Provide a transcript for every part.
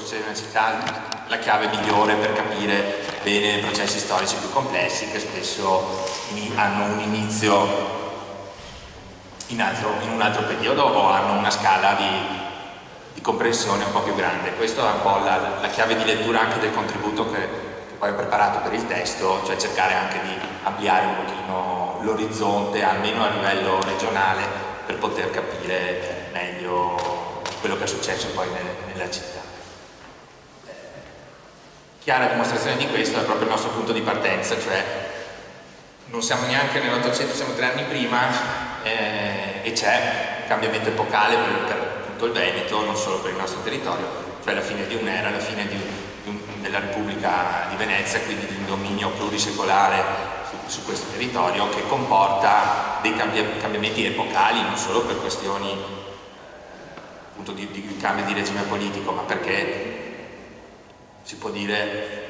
succede in una città, la chiave migliore per capire bene processi storici più complessi che spesso hanno un inizio in un altro periodo o hanno una scala di comprensione un po' più grande. Questo è un po' la chiave di lettura anche del contributo che poi ho preparato per il testo, cioè cercare anche di ampliare un pochino l'orizzonte, almeno a livello regionale, per poter capire meglio quello che è successo poi nella città. Chiara dimostrazione di questo è proprio il nostro punto di partenza, cioè non siamo neanche nell'800, siamo 3 anni prima, e c'è un cambiamento epocale per tutto il Veneto, non solo per il nostro territorio, cioè la fine di un'era, la fine della Repubblica di Venezia, quindi di un dominio plurisecolare su questo territorio, che comporta dei cambiamenti epocali, non solo per questioni appunto di cambio di regime politico, ma perché si può dire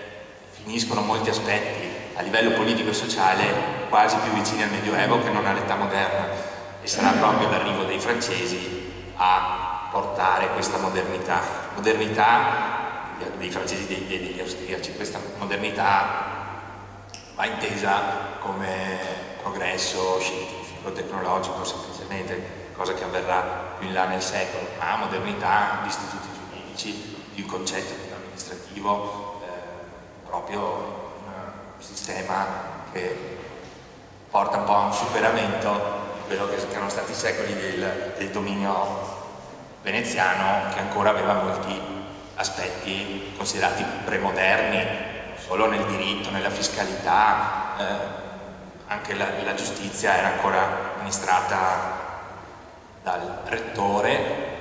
finiscono molti aspetti a livello politico e sociale quasi più vicini al Medioevo che non all'età moderna, e sarà proprio l'arrivo dei francesi a portare questa modernità dei francesi e degli austriaci. Questa modernità va intesa come progresso scientifico, tecnologico, semplicemente, cosa che avverrà più in là nel secolo, ma modernità di istituti giuridici, di un concetto amministrativo, proprio un sistema che porta un po' a un superamento di quello che erano stati i secoli del dominio veneziano, che ancora aveva molti aspetti considerati premoderni, non solo nel diritto, nella fiscalità, anche la giustizia era ancora amministrata dal rettore,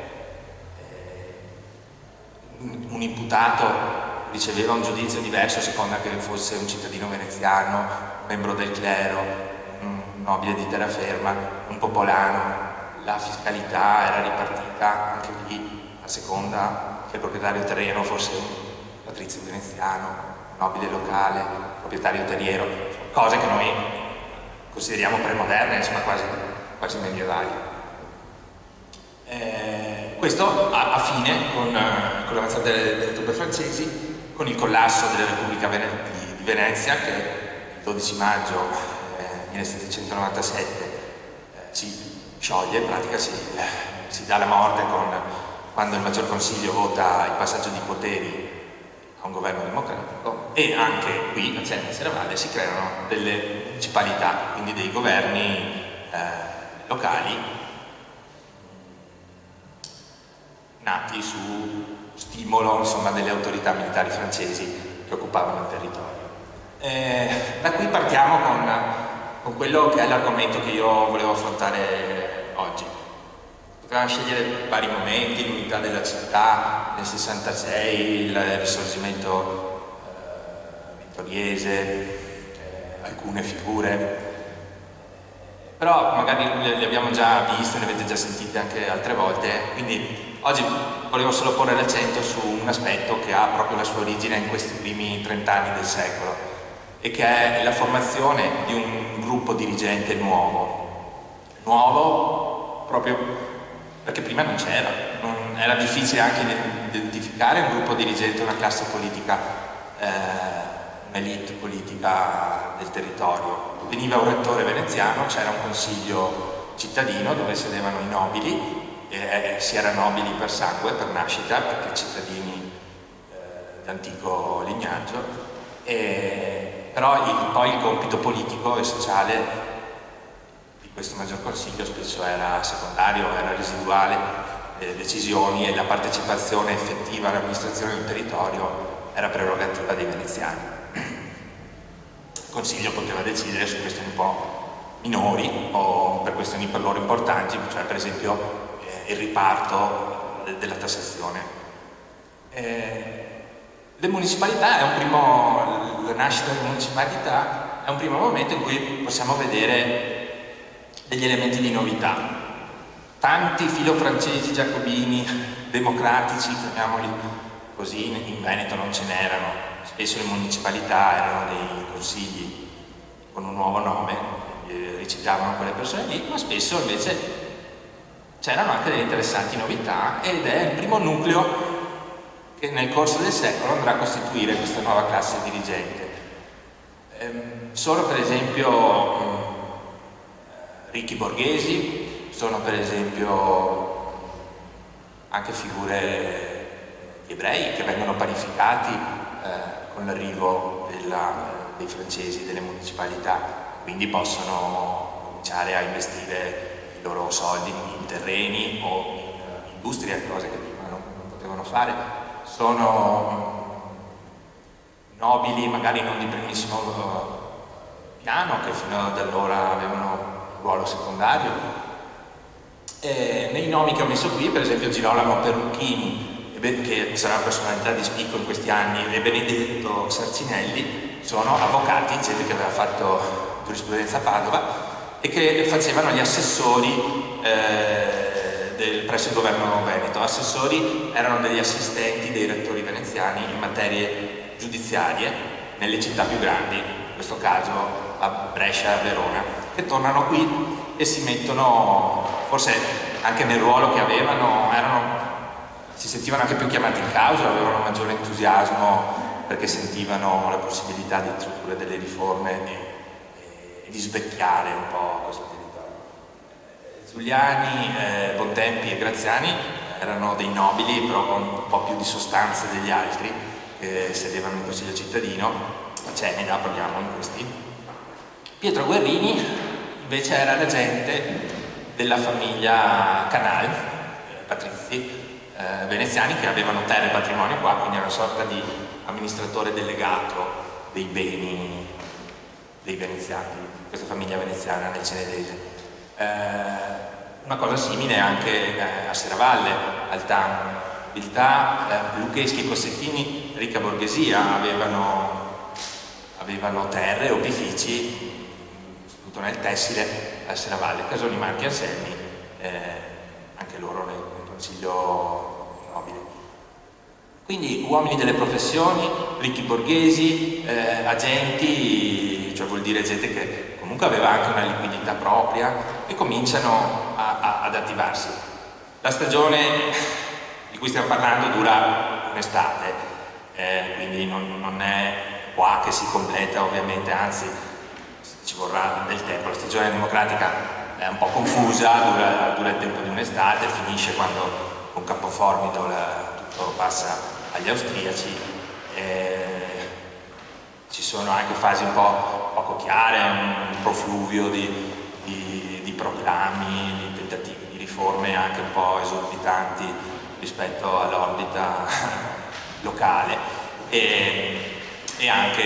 un imputato riceveva un giudizio diverso a seconda che fosse un cittadino veneziano, membro del clero, un nobile di terraferma, un popolano. La fiscalità era ripartita anche lì a seconda che il proprietario terreno fosse un patrizio veneziano, un nobile locale, un proprietario terriero, cose che noi consideriamo premoderne, insomma quasi medievali. Questo a fine con l'avanzata delle truppe francesi, con il collasso della Repubblica di Venezia, che il 12 maggio 1797 si scioglie, in pratica si dà la morte quando il Maggior Consiglio vota il passaggio di poteri a un governo democratico, e anche qui a Celle Serravalle si creano delle municipalità, quindi dei governi locali nati su stimolo, insomma, delle autorità militari francesi che occupavano il territorio. Da qui partiamo con quello che è l'argomento che io volevo affrontare oggi. Potevamo scegliere vari momenti, l'unità della città nel 66, il risorgimento vittoriese, alcune figure, però magari le abbiamo già viste, le avete già sentite anche altre volte, quindi oggi volevo solo porre l'accento su un aspetto che ha proprio la sua origine in questi primi 30 anni del secolo, e che è la formazione di un gruppo dirigente nuovo proprio perché prima non c'era, era difficile anche identificare un gruppo dirigente, una classe politica, un'elite politica del territorio. Veniva un rettore veneziano, c'era un consiglio cittadino dove sedevano i nobili, si era nobili per sangue, per nascita, perché cittadini d'antico lignaggio, però poi il compito politico e sociale di questo Maggior Consiglio spesso era secondario, era residuale, le decisioni e la partecipazione effettiva all'amministrazione del territorio era prerogativa dei veneziani. Il Consiglio poteva decidere su questioni un po' minori o per questioni per loro importanti, cioè per esempio il riparto della tassazione. Le municipalità la nascita delle municipalità è un primo momento in cui possiamo vedere degli elementi di novità. Tanti filofrancesi, giacobini, democratici, chiamiamoli così, in Veneto non ce n'erano. Spesso le municipalità erano dei consigli con un nuovo nome, riciclavano quelle persone lì, ma spesso invece c'erano anche delle interessanti novità, ed è il primo nucleo che nel corso del secolo andrà a costituire questa nuova classe dirigente. Sono per esempio ricchi borghesi, sono per esempio anche figure ebrei che vengono parificati con l'arrivo dei francesi, delle municipalità, quindi possono cominciare a investire i loro soldi in terreni o in industrie, cose che prima non potevano fare. Sono nobili, magari non di primissimo piano, che fino ad allora avevano un ruolo secondario. Nei nomi che ho messo qui, per esempio Girolamo Perucchini, che sarà una personalità di spicco in questi anni, e Benedetto Sarcinelli, sono avvocati, gente che aveva fatto giurisprudenza a Padova e che facevano gli assessori presso il governo veneto. Assessori erano degli assistenti dei rettori veneziani in materie giudiziarie nelle città più grandi, in questo caso a Brescia e a Verona, che tornano qui e si mettono, forse anche nel ruolo che avevano, si sentivano anche più chiamati in causa, avevano maggiore entusiasmo perché sentivano la possibilità di introdurre delle riforme e di svecchiare un po' questo territorio. Giuliani, Bontempi e Graziani erano dei nobili, però con un po' più di sostanza degli altri, che sedevano in consiglio cittadino. Ceneda, parliamo in questi. Pietro Guerrini invece era l'agente della famiglia Canal, patrizi veneziani, che avevano terre e patrimonio qua, quindi era una sorta di amministratore delegato dei beni dei veneziani, questa famiglia veneziana nel Cenedese. Una cosa simile anche a Serravalle, Altano, Viltà, Luccheschi e Cossettini, ricca borghesia, avevano terre, opifici, soprattutto nel tessile, a Serravalle. Casoni, Marchi e Anselmi, anche loro nel consiglio nobile. Quindi uomini delle professioni, ricchi borghesi, agenti, cioè vuol dire gente che comunque aveva anche una liquidità propria, e cominciano ad attivarsi. La stagione di cui stiamo parlando dura un'estate, quindi non è qua che si completa, ovviamente, anzi ci vorrà del tempo. La stagione democratica è un po' confusa, dura il tempo di un'estate, finisce quando con Campoformido tutto passa agli austriaci. Ci sono anche fasi un po' poco chiare, un profluvio di proclami, di tentativi di riforme anche un po' esorbitanti rispetto all'orbita locale, e anche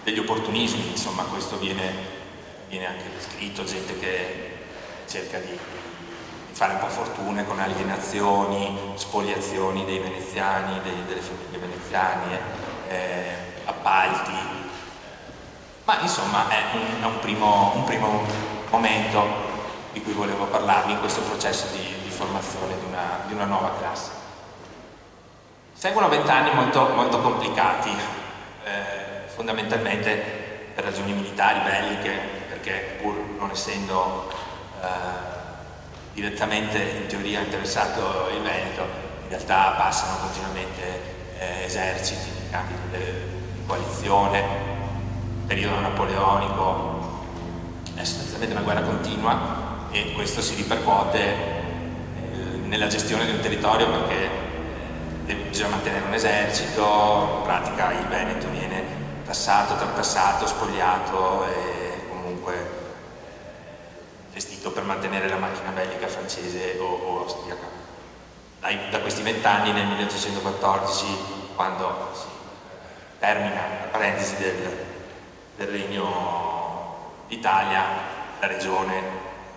degli opportunismi, insomma. Questo viene anche descritto, gente che cerca di fare un po' fortune con alienazioni, spoliazioni dei veneziani, delle famiglie veneziane, appalti, ma insomma è un primo momento di cui volevo parlarvi in questo processo di formazione di una nuova classe. Seguono 20 anni molto, molto complicati, fondamentalmente per ragioni militari, belliche, perché pur non essendo direttamente in teoria interessato il Veneto, in realtà passano continuamente eserciti in cambio di coalizione, periodo napoleonico, è sostanzialmente una guerra continua, e questo si ripercuote nella gestione di un territorio, perché bisogna mantenere un esercito. In pratica il Veneto viene tassato, tartassato, spogliato e comunque gestito per mantenere la macchina bellica francese o austriaca. Da questi 20 anni, nel 1814, quando si termina la parentesi del Regno d'Italia, la regione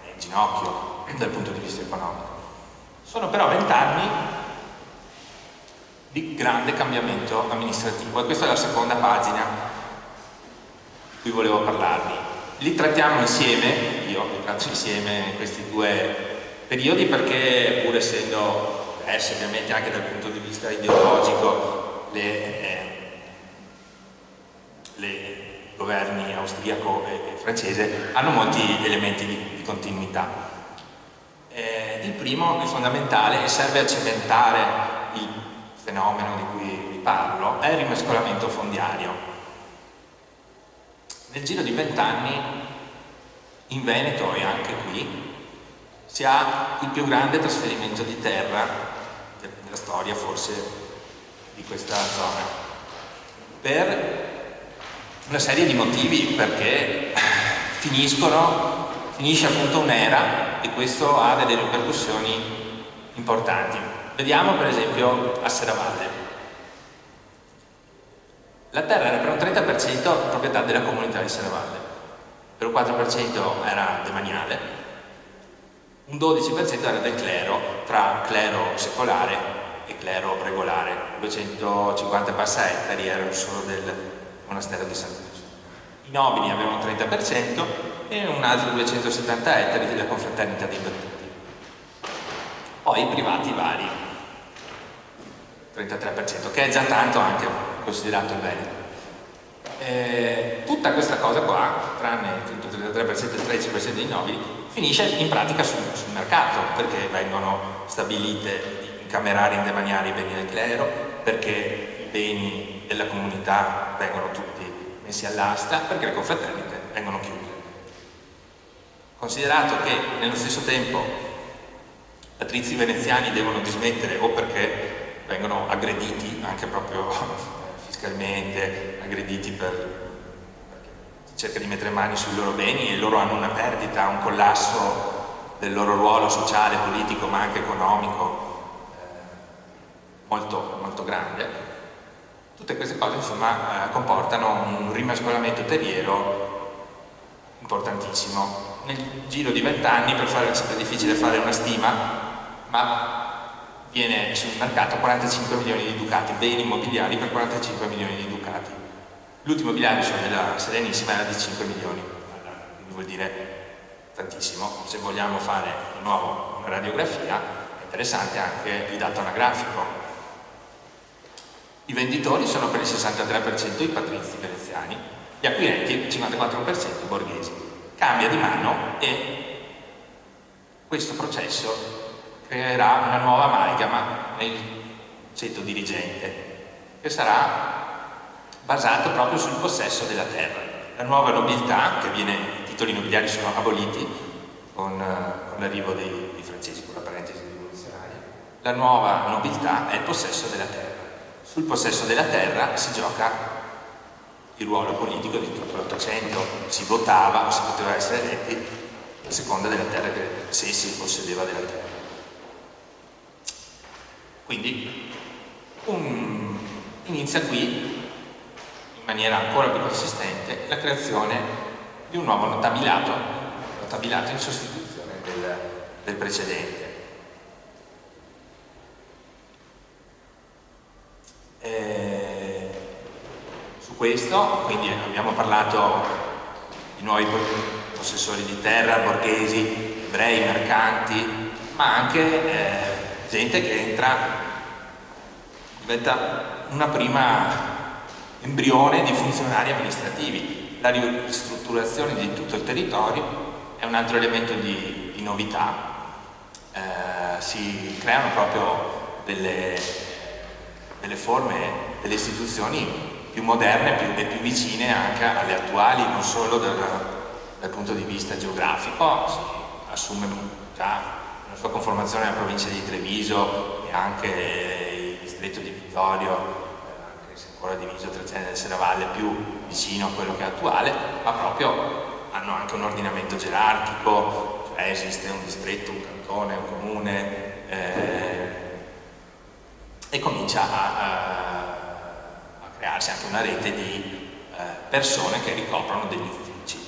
è in ginocchio dal punto di vista economico. Sono però 20 anni di grande cambiamento amministrativo, e questa è la seconda pagina di cui volevo parlarvi. Li trattiamo insieme, io li tratto insieme questi due periodi, perché pur essendo diversi ovviamente anche dal punto di vista ideologico, le governi austriaco e francese hanno molti elementi di continuità. Il primo, il fondamentale, e serve a cementare il fenomeno di cui vi parlo, è il rimescolamento fondiario. Nel giro di 20 anni, in Veneto e anche qui, si ha il più grande trasferimento di terra della storia, forse, di questa zona, per una serie di motivi, perché finisce appunto un'era e questo ha delle ripercussioni importanti. Vediamo per esempio a Serravalle. La terra era per un 30% proprietà della comunità di Serravalle, per un 4% era demaniale, un 12% era del clero, tra clero secolare e clero regolare. 250 passa ettari erano solo del monastero di San Giusto. I nobili avevano un 30% e un altro 270 ettari della confraternita dei battuti. Poi i privati vari, 33%, che è già tanto anche considerato il Veneto. Tutta questa cosa qua, tranne il 33% e il 13% dei nobili, finisce in pratica sul mercato, perché vengono stabilite di incamerare e indemaniare i beni del clero, perché i beni della comunità vengono tutti messi all'asta, perché le confraternite vengono chiuse. Considerato che nello stesso tempo patrizi veneziani devono dismettere o perché vengono aggrediti anche proprio fiscalmente, aggrediti perché cerca di mettere mani sui loro beni e loro hanno una perdita, un collasso del loro ruolo sociale, politico ma anche economico molto, molto grande. Tutte queste cose insomma comportano un rimescolamento terriero importantissimo. Nel giro di 20 anni, per fare, è sempre difficile fare una stima, ma viene sul mercato 45 milioni di ducati, beni immobiliari per 45 milioni di ducati. L'ultimo bilancio della Serenissima era di 5 milioni, quindi vuol dire tantissimo. Se vogliamo fare di nuovo una radiografia, è interessante anche il dato anagrafico. I venditori sono per il 63% i patrizi veneziani, gli acquirenti il 54% i borghesi. Cambia di mano e questo processo creerà una nuova amalgama nel ceto dirigente, che sarà basato proprio sul possesso della terra. La nuova nobiltà, che viene, i titoli nobiliari sono aboliti con l'arrivo dei francesi, con la parentesi rivoluzionaria, la nuova nobiltà è il possesso della terra. Sul possesso della terra si gioca il ruolo politico di tutto l'Ottocento, si votava o si poteva essere eletti a seconda della terra, se si possedeva della terra. Quindi inizia qui, in maniera ancora più consistente, la creazione di un nuovo notabilato in sostituzione del precedente. Su questo, quindi abbiamo parlato di nuovi possessori di terra, borghesi, ebrei, mercanti, ma anche gente che diventa una prima embrione di funzionari amministrativi. La ristrutturazione di tutto il territorio è un altro elemento di novità. Si creano proprio delle forme, delle istituzioni più moderne e più vicine anche alle attuali, non solo dal punto di vista geografico. Si assume già la sua conformazione alla provincia di Treviso e anche il distretto di Vittorio, anche se ancora diviso tra Cene del Serravalle, più vicino a quello che è attuale, ma proprio hanno anche un ordinamento gerarchico, cioè esiste un distretto, un cantone, un comune, e comincia a crearsi anche una rete di persone che ricoprono degli uffici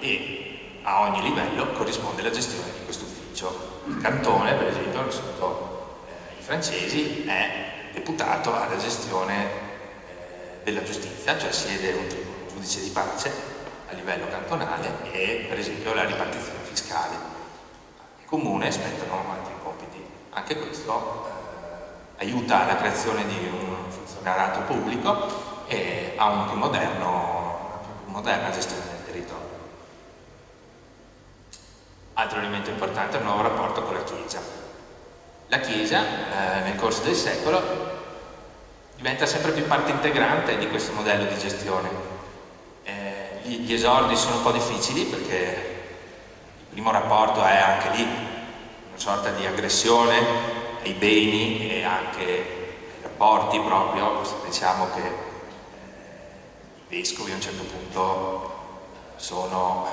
e a ogni livello corrisponde la gestione di questo ufficio. Il cantone, per esempio, sotto i francesi, è deputato alla gestione della giustizia, cioè siede un giudice di pace a livello cantonale e per esempio la ripartizione fiscale. Il comune spettano altri compiti. Anche questo aiuta alla creazione di un funzionariato pubblico e a una più moderna gestione del territorio. Altro elemento importante è il nuovo rapporto con la Chiesa. La Chiesa, nel corso del secolo, diventa sempre più parte integrante di questo modello di gestione. Gli esordi sono un po' difficili perché il primo rapporto è anche lì una sorta di aggressione ai beni e anche ai rapporti proprio. Pensiamo che i vescovi a un certo punto sono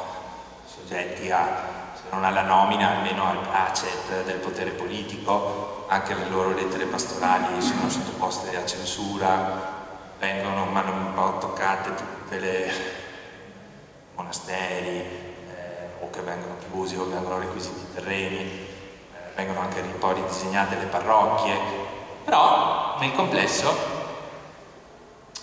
soggetti a, se non alla nomina, almeno al placet del potere politico. Anche le loro lettere pastorali sono sottoposte a censura, vengono un po' toccate tutte le monasteri, o che vengono chiusi o vengono requisiti i terreni, vengono anche un po' ridisegnate le parrocchie, però nel complesso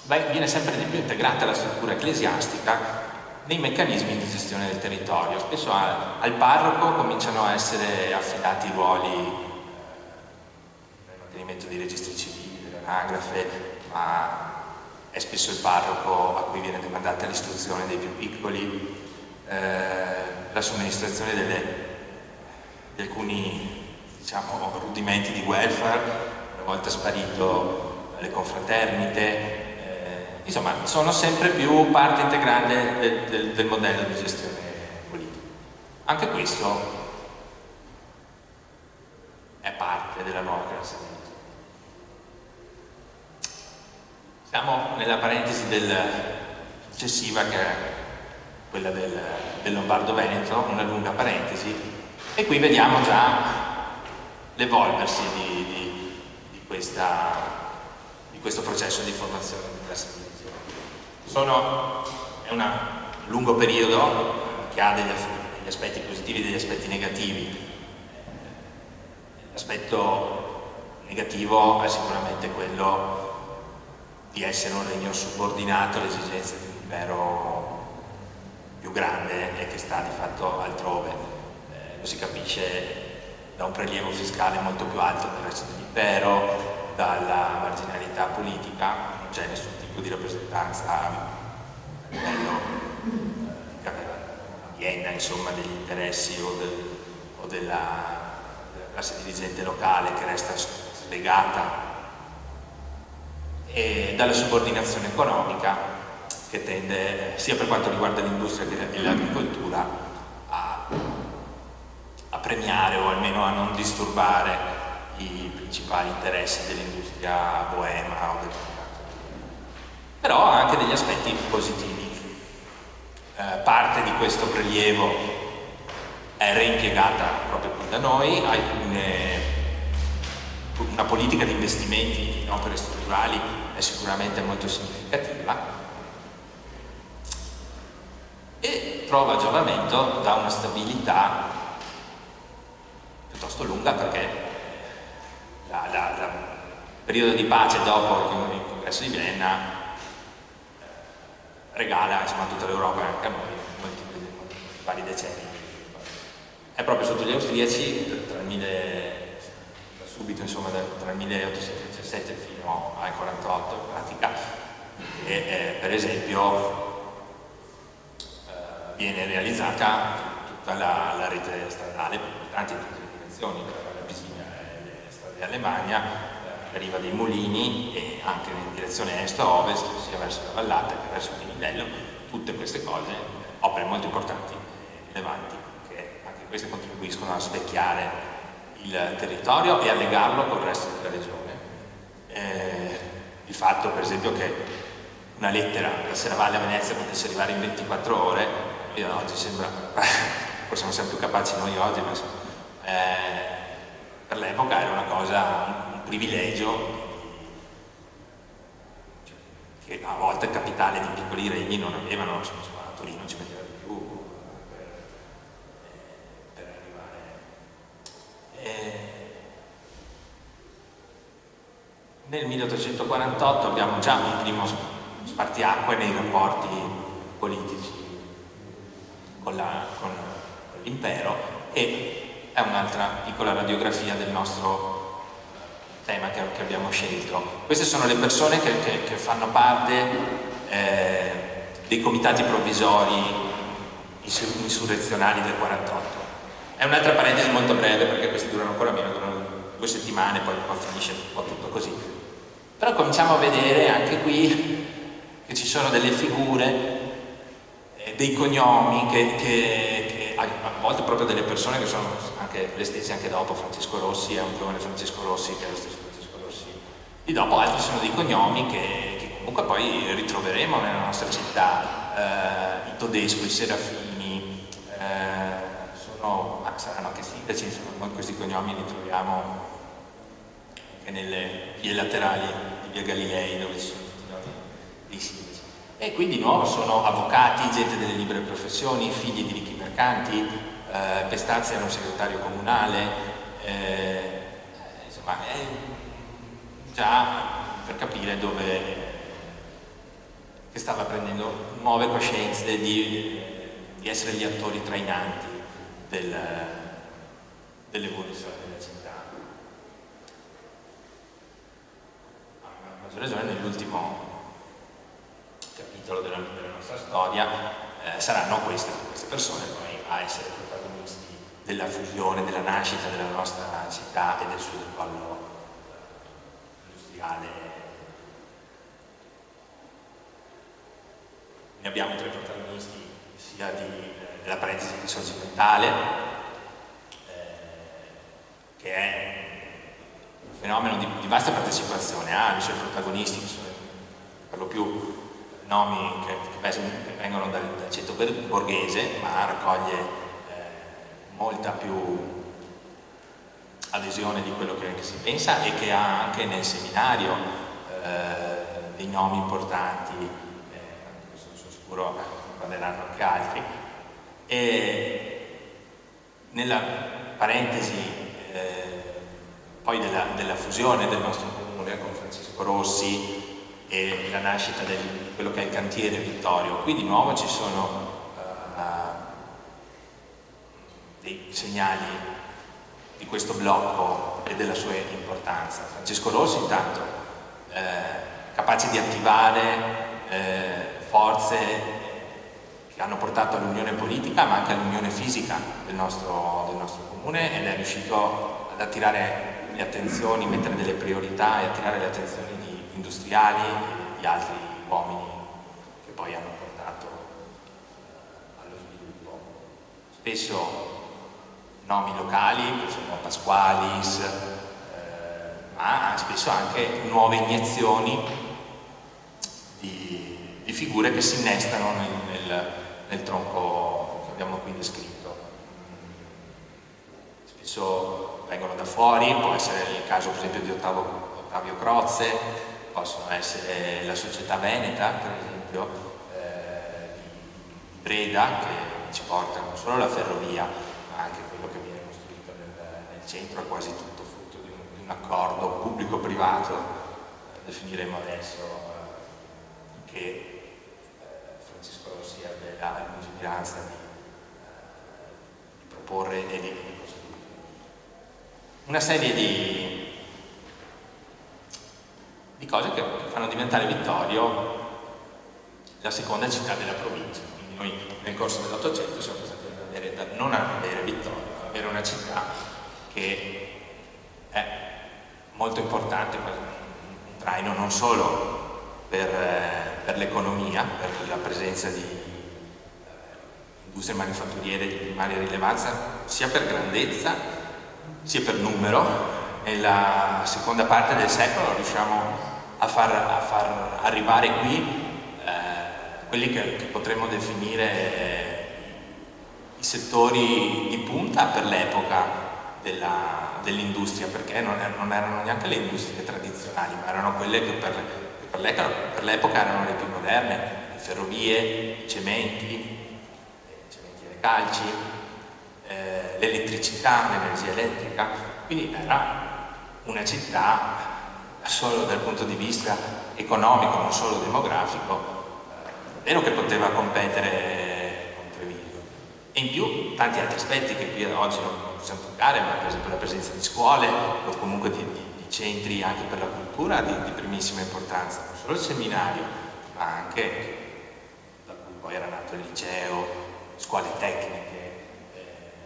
viene sempre di più integrata la struttura ecclesiastica nei meccanismi di gestione del territorio. Spesso al parroco cominciano a essere affidati ruoli nel mantenimento dei registri civili, dell'anagrafe, ma è spesso il parroco a cui viene demandata l'istruzione dei più piccoli, la somministrazione di alcuni, diciamo, rudimenti di welfare, una volta sparito le confraternite. Insomma, sono sempre più parte integrante del modello di gestione politica. Anche questo è parte della nuova classe politica. Siamo nella parentesi successiva, che è quella del Lombardo-Veneto, una lunga parentesi, e qui vediamo già l'evolversi di questo processo di formazione di classe politica. È un lungo periodo che ha degli aspetti positivi e degli aspetti negativi. L'aspetto negativo è sicuramente quello di essere un regno subordinato alle esigenze di un impero più grande e che sta di fatto altrove. Lo si capisce da un prelievo fiscale molto più alto del resto dell'impero, dalla marginalità politica, non c'è nessun tipo di rappresentanza a livello di Vienna, insomma, degli interessi o della classe dirigente locale, che resta slegata, e dalla subordinazione economica, che tende, sia per quanto riguarda l'industria che l'agricoltura, a premiare o almeno a non disturbare i principali interessi dell'industria boema o del mercato. Però ha anche degli aspetti positivi. Parte di questo prelievo è reimpiegata proprio qui da noi, una politica di investimenti in opere strutturali è sicuramente molto significativa e trova giovamento da una stabilità piuttosto lunga, perché il periodo di pace dopo il congresso di Vienna regala, insomma, a tutta l'Europa e anche a noi molti vari decenni. È proprio sotto gli austriaci, subito, insomma, tra il 1817 fino al 48 in pratica, e per esempio viene realizzata tutta la rete stradale importante in tutte le direzioni, la Bisina e le strade d'Allemagna, arriva dei mulini, e anche in direzione est-ovest, sia verso la vallata che verso il Livello. Tutte queste cose, opere molto importanti e rilevanti, che anche queste contribuiscono a specchiare il territorio e a legarlo col resto della regione. Il fatto, per esempio, che una lettera da Serravalle a Venezia potesse arrivare in 24 ore, oggi sembra, forse non siamo più capaci noi oggi, ma insomma, per l'epoca era una cosa, un privilegio, che a volte capitali di piccoli regni non avevano. Insomma, a Torino ci metteva di più per arrivare. Nel 1848 abbiamo già un primo spartiacque nei rapporti politici con l'impero, e è un'altra piccola radiografia del nostro tema che abbiamo scelto. Queste sono le persone che fanno parte dei comitati provvisori insurrezionali del 48. È un'altra parentesi molto breve, perché questi durano ancora meno, durano 2 settimane, poi finisce un po' tutto così. Però cominciamo a vedere anche qui che ci sono delle figure, dei cognomi che a volte proprio delle persone che sono anche le stesse anche dopo. Francesco Rossi è un giovane Francesco Rossi che è lo stesso Francesco Rossi di dopo, altri sono dei cognomi che comunque poi ritroveremo nella nostra città, i Todesco, i Serafini, saranno anche sindaci, insomma, questi cognomi li troviamo anche nelle vie laterali di via Galilei, dove ci sono tutti i nomi dei sindaci. E qui di nuovo sono avvocati, gente delle libere professioni, figli di ricchi mercanti, Pestazzi era un segretario comunale, insomma, è già per capire che stava prendendo nuove coscienze di essere gli attori trainanti dell'evoluzione della città. A maggior ragione nell'ultimo capitolo della nostra storia saranno queste persone poi a essere protagonisti della fusione, della nascita della nostra città e del suo decollo industriale. Ne abbiamo 3 protagonisti, sia della parentesi risorgimentale, che è un fenomeno di vasta partecipazione, ha i suoi protagonisti che sono per lo più nomi che vengono dal ceto borghese, ma raccoglie molta più adesione di quello che si pensa, e che ha anche nel seminario dei nomi importanti, sono sicuro parleranno anche altri. E nella parentesi poi della fusione del nostro comune con Francesco Rossi e la nascita di quello che è il cantiere Vittorio, qui di nuovo ci sono dei segnali di questo blocco e della sua importanza. Francesco Rossi intanto capace di attivare forze che hanno portato all'unione politica ma anche all'unione fisica del nostro comune, ed è riuscito ad attirare le attenzioni, mettere delle priorità e attirare le attenzioni di industriali e di altri uomini che poi hanno portato allo sviluppo. Spesso nomi locali, per esempio Pasqualis, ma spesso anche nuove iniezioni di figure che si innestano nel tronco che abbiamo qui descritto. Spesso vengono da fuori, può essere il caso per esempio di Ottavio Crozze, possono essere la società veneta, per esempio, di Breda, che ci porta non solo la ferrovia, ma anche quello che viene costruito nel centro, è quasi tutto frutto di un accordo pubblico-privato, definiremo adesso, che Francesco Rossi ebbe la lungimiranza di proporre e di costruire. Una serie di cose che fanno diventare Vittorio la seconda città della provincia. Quindi noi nel corso dell'Ottocento siamo passati da non avere Vittorio, a avere una città che è molto importante, un traino non solo per l'economia, per la presenza di industrie manifatturiere di primaria rilevanza, sia per grandezza, sia per numero. Nella seconda parte del secolo riusciamo a far arrivare qui quelli che potremmo definire i settori di punta per l'epoca dell'industria, perché non erano neanche le industrie tradizionali, ma erano quelle che per l'epoca erano le più moderne: le ferrovie, i cementi e le calci, l'elettricità, l'energia elettrica. Quindi era una città solo dal punto di vista economico, non solo demografico, vero che poteva competere con Treviso. E in più tanti altri aspetti che qui oggi non possiamo toccare, ma per esempio la presenza di scuole o comunque di centri anche per la cultura di primissima importanza, non solo il seminario, ma anche da cui poi era nato il liceo, scuole tecniche,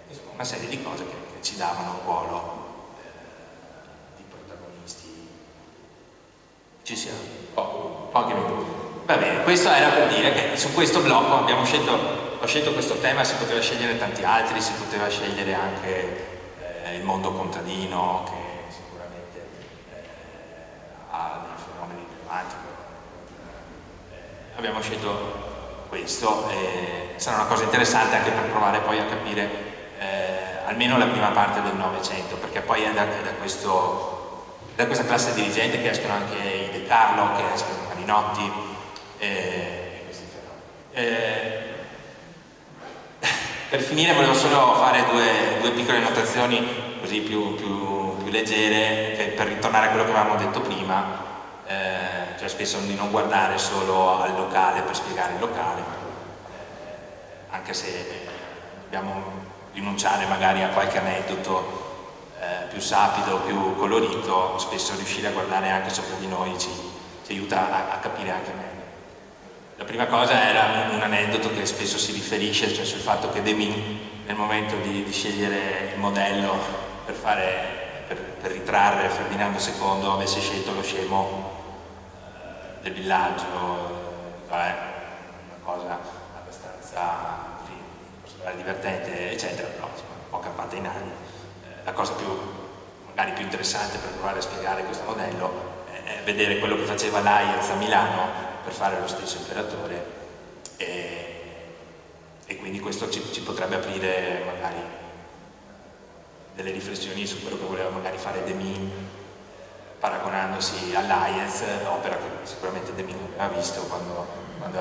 insomma una serie di cose che ci davano un ruolo di protagonisti. Ci siamo, pochi minuti. Va bene, questo era per dire che su questo blocco ho scelto questo tema, si poteva scegliere tanti altri, si poteva scegliere anche il mondo contadino, che sicuramente ha dei fenomeni rilevanti. Abbiamo scelto questo e sarà una cosa interessante anche per provare poi a capire almeno la prima parte del Novecento, perché poi è da questa classe dirigente che escono anche i De Carlo, che escono i Marinotti e questi fenomeni. Per finire volevo solo fare due piccole notazioni così più leggere, per ritornare a quello che avevamo detto prima, cioè spesso di non guardare solo al locale per spiegare il locale, anche se dobbiamo rinunciare magari a qualche aneddoto più sapido, più colorito, spesso riuscire a guardare anche sopra di noi ci aiuta a capire anche meglio. La prima cosa era un aneddoto che spesso si riferisce, cioè sul fatto che Demmin, nel momento di scegliere il modello per ritrarre Ferdinando II, avesse scelto lo scemo del villaggio, una cosa abbastanza divertente, eccetera, però un po' campata in aria. La cosa magari più interessante per provare a spiegare questo modello è vedere quello che faceva l'Aiez a Milano per fare lo stesso imperatore, e quindi questo ci potrebbe aprire magari delle riflessioni su quello che voleva magari fare Demmin, paragonandosi all'Aiez, opera che sicuramente Demmin aveva visto quando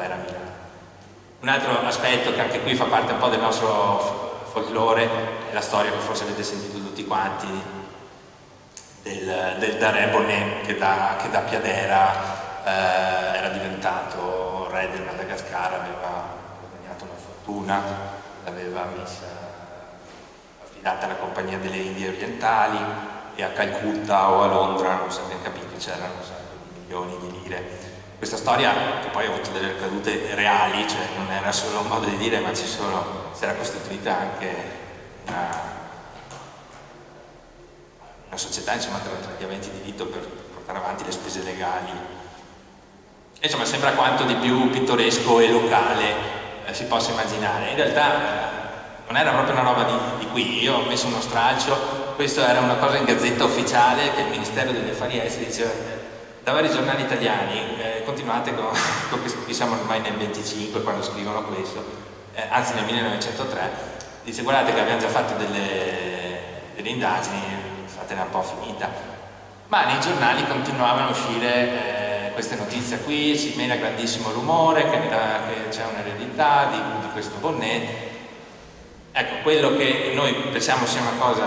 era a Milano. Un altro aspetto che anche qui fa parte un po' del nostro folklore è la storia che forse avete sentito tutti quanti del Darè Bonnet che da Piadera era diventato re del Madagascar, aveva guadagnato una fortuna, l'aveva affidata alla Compagnia delle Indie Orientali, e a Calcutta o a Londra, non si è ben capito, c'erano un sacco di milioni di lire. Questa storia, che poi ha avuto delle ricadute reali, cioè non era solo un modo di dire, ma si era costituita anche una società, insomma, tra gli aventi diritto per portare avanti le spese legali. E, insomma, sembra quanto di più pittoresco e locale si possa immaginare. In realtà non era proprio una roba di qui. Io ho messo uno stralcio, questo era una cosa in Gazzetta Ufficiale che il Ministero degli Affari Esteri diceva da vari giornali italiani, continuate con questo, qui siamo ormai nel 25 quando scrivono questo, anzi nel 1903, dice guardate che abbiamo già fatto delle indagini, fatela un po' finita, ma nei giornali continuavano a uscire queste notizie qui, si mena grandissimo rumore, che c'è un'eredità di questo Bonnet. Ecco, quello che noi pensiamo sia una cosa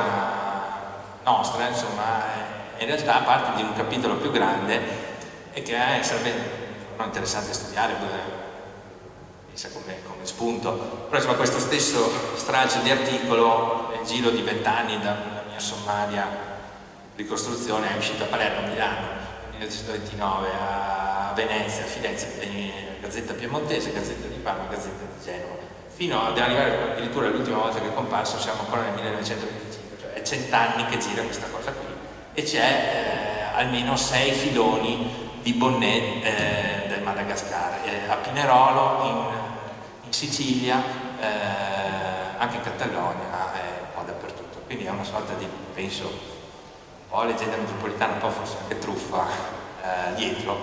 nostra, insomma, in realtà parte di un capitolo più grande e che sarebbe interessante studiare come spunto. Però insomma, questo stesso stralcio di articolo nel giro di 20 anni dalla mia sommaria ricostruzione è uscito a Palermo, a Milano nel 1929, a Venezia, a Firenze, Gazzetta Piemontese, Gazzetta di Parma, Gazzetta di Genova, fino ad arrivare addirittura l'ultima volta che è comparso, siamo ancora nel 1925, cioè è 100 anni che gira questa cosa qui, e c'è almeno 6 filoni di Bonnet del Madagascar, a Pinerolo, in Sicilia, anche in Catalogna e un po' dappertutto. Quindi è una sorta di, penso, un po' leggenda metropolitana, un po' forse anche truffa dietro,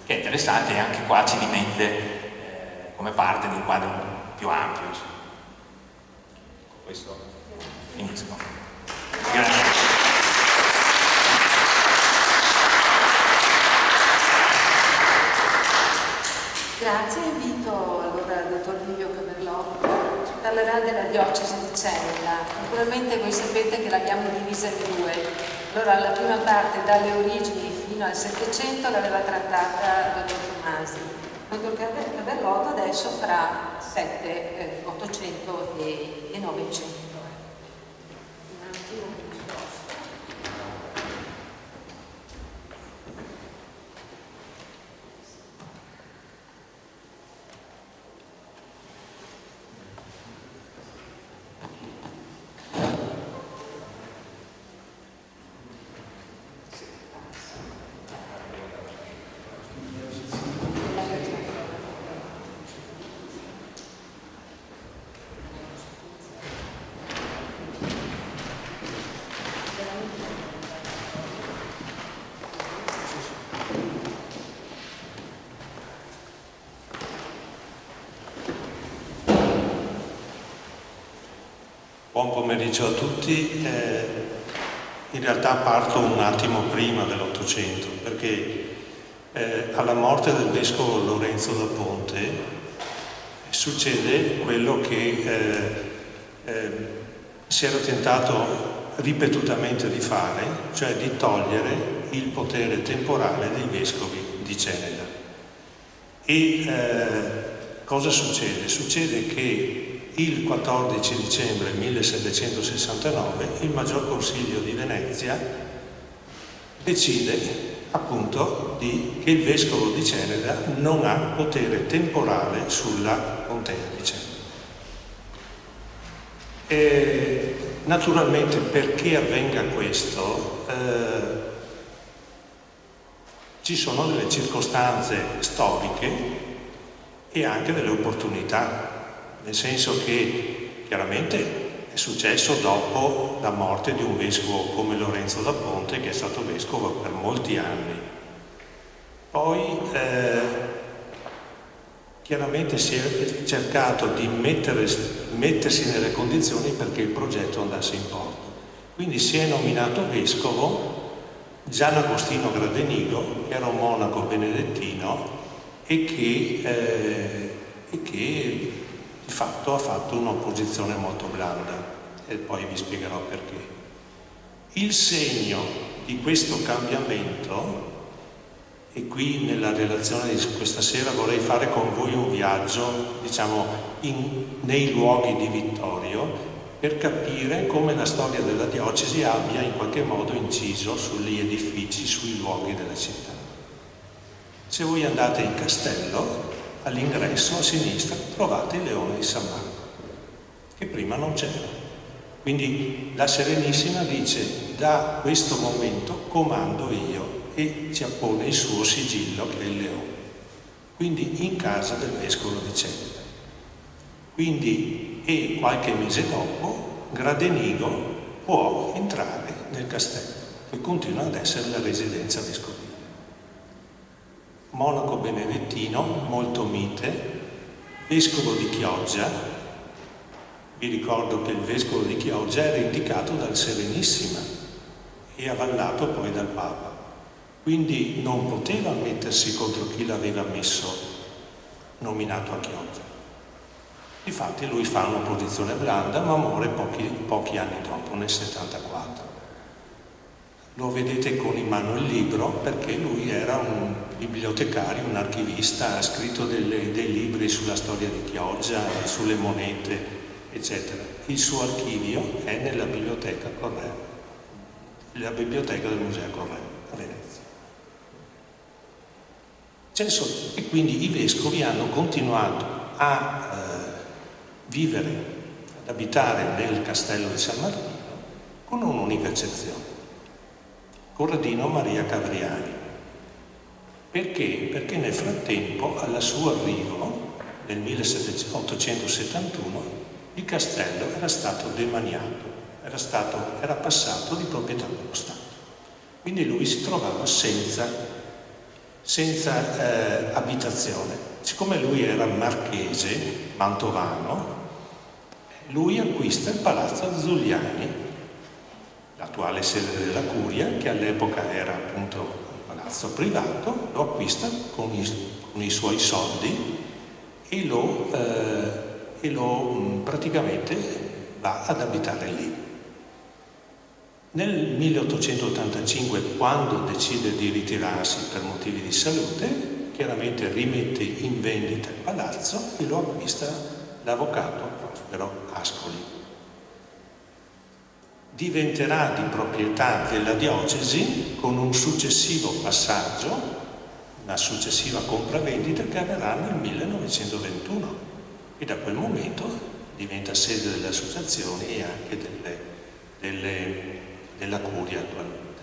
che è interessante e anche qua ci rimette come parte di un quadro più ampio. Insomma. Con questo finisco. Grazie. Grazie, invito allora il dottor Livio Camerlotto, ci parlerà della diocesi di Cella. Naturalmente voi sapete che l'abbiamo divisa in due. Allora la prima parte dalle origini fino al Settecento l'aveva trattata il dottor Tomasi. Il dottor Camerlotto adesso farà 7, 800 e 900. Buon pomeriggio a tutti. In realtà parto un attimo prima dell'Ottocento, perché alla morte del vescovo Lorenzo da Ponte succede quello che si era tentato ripetutamente di fare, cioè di togliere il potere temporale dei vescovi di Ceneda. E cosa succede? Succede che il 14 dicembre 1769 il Maggior Consiglio di Venezia decide appunto che il vescovo di Ceneda non ha potere temporale sulla contea di Ceneda. E naturalmente, perché avvenga questo, ci sono delle circostanze storiche e anche delle opportunità. Nel senso che chiaramente è successo dopo la morte di un vescovo come Lorenzo da Ponte, che è stato vescovo per molti anni. Poi chiaramente si è cercato di mettersi nelle condizioni perché il progetto andasse in porto. Quindi si è nominato vescovo Gian Agostino Gradenigo, che era un monaco benedettino e che di fatto ha fatto un'opposizione molto blanda, e poi vi spiegherò perché. Il segno di questo cambiamento, e qui nella relazione di questa sera vorrei fare con voi un viaggio, diciamo, nei luoghi di Vittorio, per capire come la storia della diocesi abbia in qualche modo inciso sugli edifici, sui luoghi della città. Se voi andate in castello, all'ingresso a sinistra trovate il Leone di San Marco, che prima non c'era. Quindi la Serenissima dice: da questo momento comando io, e ci appone il suo sigillo, che è il leone. Quindi in casa del vescovo di Ceneda. Quindi, e qualche mese dopo, Gradenigo può entrare nel castello, che continua ad essere la residenza vescovile. Monaco benedettino, molto mite, vescovo di Chioggia. Vi ricordo che il vescovo di Chioggia era indicato dal Serenissima e avallato poi dal Papa. Quindi non poteva mettersi contro chi l'aveva messo nominato a Chioggia. Difatti lui fa un'opposizione blanda, ma muore pochi anni dopo, nel 74. Lo vedete con in mano il libro perché lui era un bibliotecario, un archivista, ha scritto dei libri sulla storia di Chioggia, sulle monete, eccetera. Il suo archivio è nella biblioteca Correo, la biblioteca del Museo Correo a Venezia. E quindi i vescovi hanno continuato a vivere, ad abitare nel castello di San Martino con un'unica eccezione: Corradino Maria Cavriani. Perché? Perché nel frattempo, al suo arrivo, nel 1871, il castello era stato demaniato, era passato di proprietà dello Stato. Quindi lui si trovava senza abitazione. Siccome lui era marchese, mantovano, lui acquista il Palazzo Zuliani, l'attuale sede della Curia, che all'epoca era appunto un palazzo privato, lo acquista con i suoi soldi e lo praticamente va ad abitare lì. Nel 1885, quando decide di ritirarsi per motivi di salute, chiaramente rimette in vendita il palazzo e lo acquista l'avvocato Prospero Ascoli. Diventerà di proprietà della diocesi con un successivo passaggio, una successiva compravendita che avverrà nel 1921, e da quel momento diventa sede delle associazioni e anche della Curia attualmente.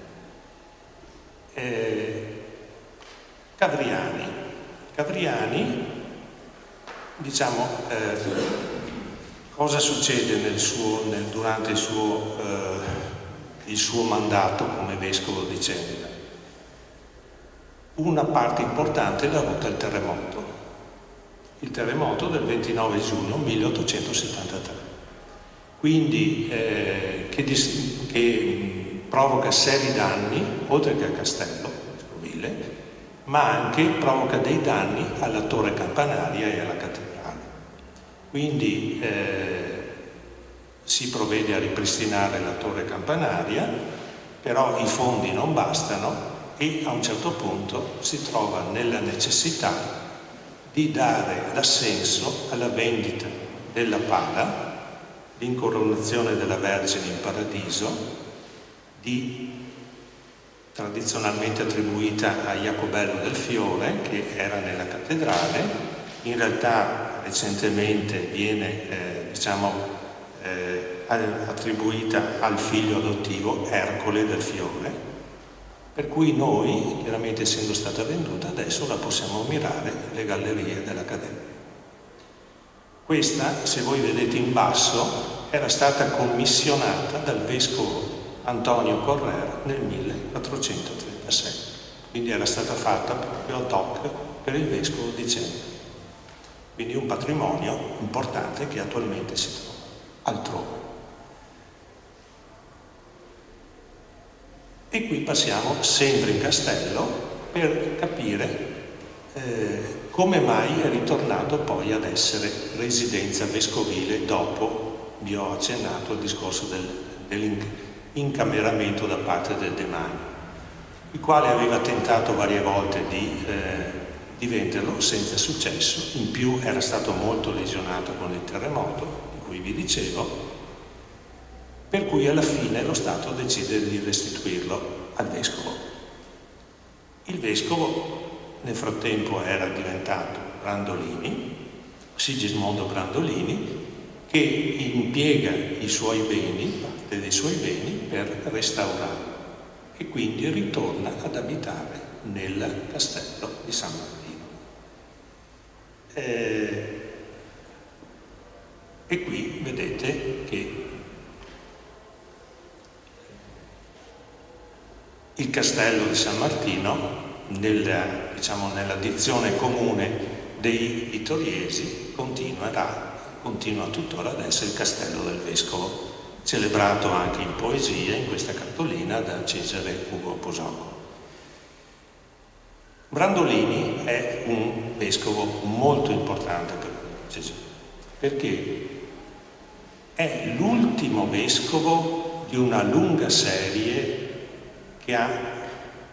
Cavriani, diciamo, cosa succede durante il suo mandato come vescovo di Ceneda? Una parte importante l'ha avuta il terremoto del 29 giugno 1873. quindi che provoca seri danni, oltre che al castello vescovile, ma anche provoca dei danni alla torre campanaria e alla cattedrale. Quindi si provvede a ripristinare la torre campanaria, però i fondi non bastano e a un certo punto si trova nella necessità di dare l'assenso alla vendita della pala, l'incoronazione della Vergine in Paradiso, tradizionalmente attribuita a Jacobello del Fiore, che era nella cattedrale. In realtà recentemente viene attribuita al figlio adottivo Ercole del Fiore, per cui noi, chiaramente essendo stata venduta, adesso la possiamo ammirare alle gallerie dell'Accademia. Questa, se voi vedete in basso, era stata commissionata dal vescovo Antonio Correr nel 1436, quindi era stata fatta proprio ad hoc per il vescovo di Ceneda. Quindi un patrimonio importante che attualmente si trova altrove. E qui passiamo sempre in castello per capire come mai è ritornato poi ad essere residenza vescovile dopo, vi ho accennato, il discorso dell'incameramento da parte del demanio, il quale aveva tentato varie volte di venderlo senza successo, in più era stato molto lesionato con il terremoto di cui vi dicevo, per cui alla fine lo Stato decide di restituirlo al vescovo. Il vescovo nel frattempo era diventato Brandolini, Sigismondo Brandolini, che impiega i suoi beni, parte dei suoi beni, per restaurarlo e quindi ritorna ad abitare nel castello di San Martino. E qui vedete che il castello di San Martino, nella dizione comune dei vittoriesi, continua tuttora ad essere il castello del vescovo, celebrato anche in poesia in questa cartolina da Cesare Ugo Posocco. Brandolini è un vescovo molto importante per la diocesi, perché è l'ultimo vescovo di una lunga serie che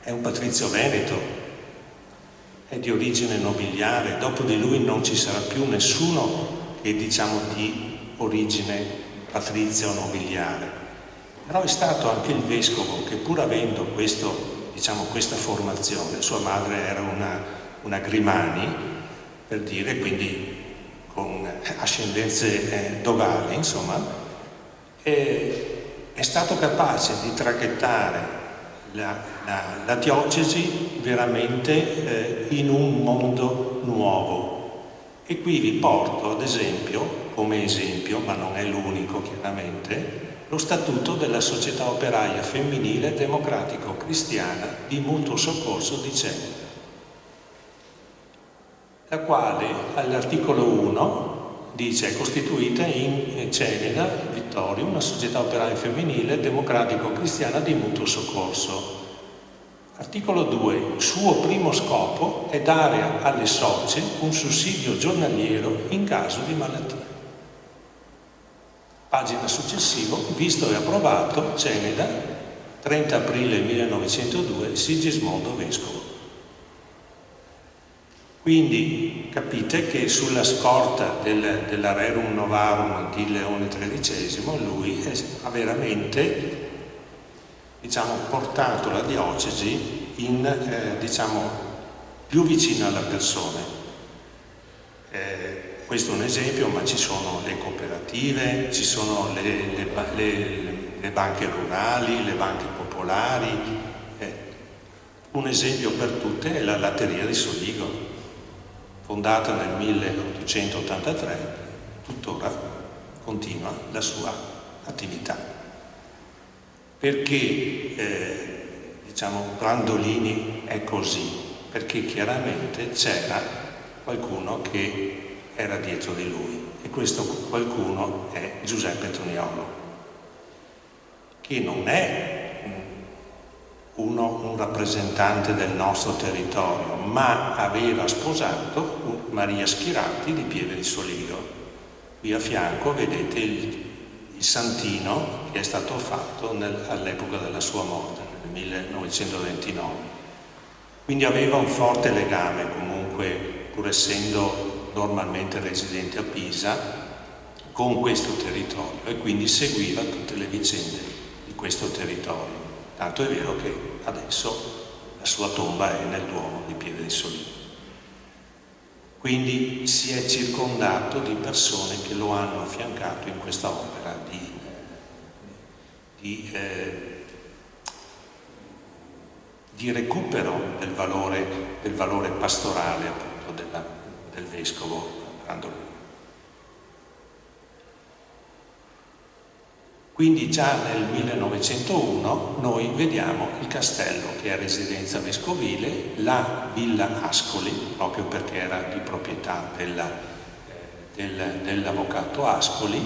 è un patrizio veneto, è di origine nobiliare. Dopo di lui non ci sarà più nessuno che di origine patrizia o nobiliare, però è stato anche il vescovo che, pur avendo questa formazione, sua madre era una Grimani, per dire, quindi con ascendenze dogali, insomma, è stato capace di traghettare la diocesi veramente in un mondo nuovo. E qui vi porto ad esempio, come esempio, ma non è l'unico chiaramente, lo statuto della Società Operaia Femminile Democratico-Cristiana di Mutuo Soccorso di Ceneda, la quale all'articolo 1 dice: è costituita in Ceneda, Vittorio, una società operaia femminile democratico-cristiana di mutuo soccorso. Articolo 2. Suo primo scopo è dare alle socie un sussidio giornaliero in caso di malattia. Pagina successiva, visto e approvato, Ceneda, 30 aprile 1902, Sigismondo Vescovo. Quindi capite che sulla scorta della Rerum Novarum di Leone XIII lui ha veramente portato la diocesi più vicina alla persona. Questo è un esempio, ma ci sono le cooperative, ci sono le banche rurali, le banche popolari. Un esempio per tutte è la latteria di Soligo, fondata nel 1883, tuttora continua la sua attività. Perché Brandolini è così? Perché chiaramente c'era qualcuno che era dietro di lui. e questo qualcuno è Giuseppe Toniolo, che non è un rappresentante del nostro territorio, ma aveva sposato Maria Schirati di Pieve di Soligo. Qui a fianco vedete il santino che è stato fatto all'epoca della sua morte, nel 1929. Quindi aveva un forte legame comunque, pur essendo normalmente residente a Pisa, con questo territorio, e quindi seguiva tutte le vicende di questo territorio. Tanto è vero che adesso la sua tomba è nel Duomo di Pieve di Soligo. Quindi si è circondato di persone che lo hanno affiancato in questa opera di recupero del valore pastorale appunto del vescovo Brandolino. Quindi già nel 1901 noi vediamo il castello che è residenza vescovile, la Villa Ascoli, proprio perché era di proprietà dell'avvocato Ascoli,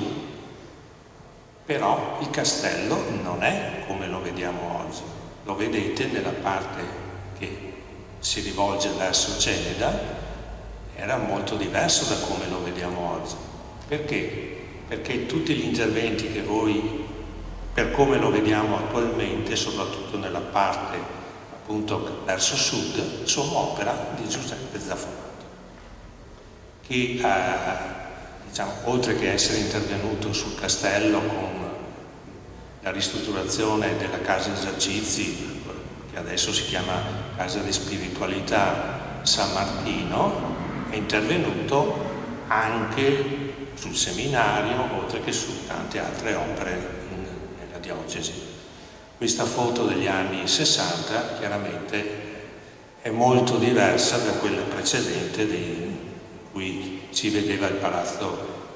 però il castello non è come lo vediamo oggi. Lo vedete nella parte che si rivolge verso Ceneda, era molto diverso da come lo vediamo oggi. Perché? Perché tutti gli interventi che voi, per come lo vediamo attualmente, soprattutto nella parte appunto verso sud, sono opera di Giuseppe Zaffonato, che diciamo, oltre che essere intervenuto sul castello con la ristrutturazione della casa esercizi, che adesso si chiama Casa di Spiritualità San Martino, è intervenuto anche sul seminario, oltre che su tante altre opere nella diocesi. Questa foto degli anni 60 chiaramente è molto diversa da quella precedente in cui si vedeva il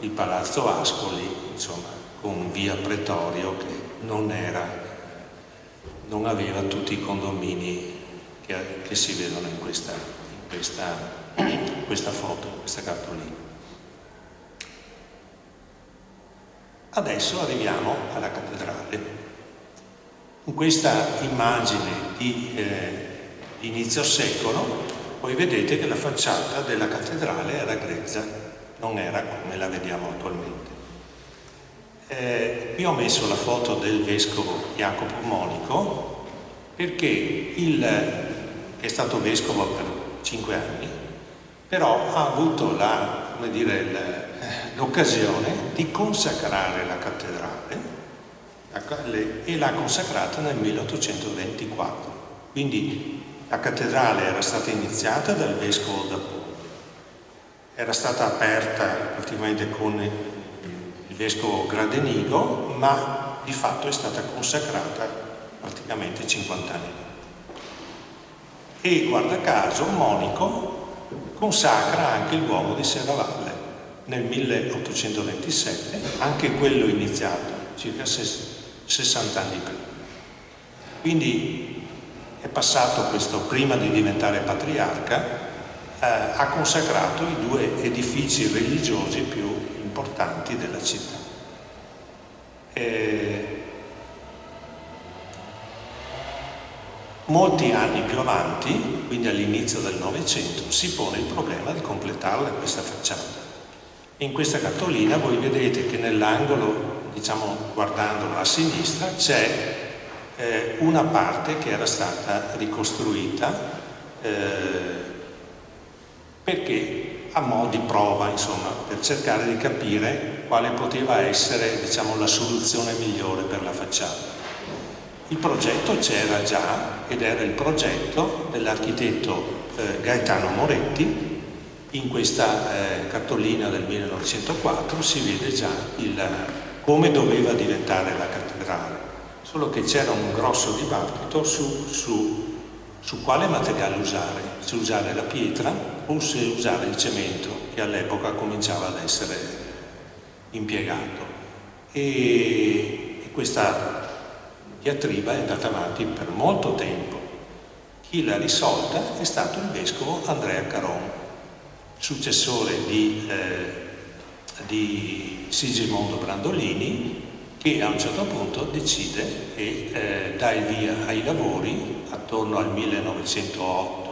palazzo Ascoli, insomma, con via Pretorio, che non aveva tutti i condomini che si vedono in questa foto, in questa cartolina. Adesso arriviamo alla cattedrale. In questa immagine di inizio secolo, voi vedete che la facciata della cattedrale era grezza, non era come la vediamo attualmente. Qui ho messo la foto del vescovo Jacopo Monico, perché che è stato vescovo per 5 anni, però ha avuto l'occasione di consacrare la cattedrale e l'ha consacrata nel 1824. Quindi la cattedrale era stata iniziata dal vescovo da Ponte, era stata aperta praticamente con il vescovo Gradenigo, ma di fatto è stata consacrata praticamente 50 anni dopo. E guarda caso Monico consacra anche il Duomo di Serravalle nel 1827, anche quello iniziato circa 60 anni prima. Quindi è passato questo, prima di diventare patriarca, ha consacrato i 2 edifici religiosi più importanti della città. Molti anni più avanti, quindi all'inizio del Novecento, si pone il problema di completarla questa facciata. In questa cartolina voi vedete che nell'angolo, diciamo guardandolo a sinistra, c'è una parte che era stata ricostruita perché a mo' di prova, insomma, per cercare di capire quale poteva essere, diciamo, la soluzione migliore per la facciata. Il progetto c'era già ed era il progetto dell'architetto Gaetano Moretti. In questa cartolina del 1904 si vede già come doveva diventare la cattedrale, solo che c'era un grosso dibattito su quale materiale usare, se usare la pietra o se usare il cemento, che all'epoca cominciava ad essere impiegato. E questa diatriba è andata avanti per molto tempo. Chi l'ha risolta è stato il vescovo Andrea Caron, successore di di Sigismondo Brandolini, che a un certo punto decide e dà il via ai lavori attorno al 1908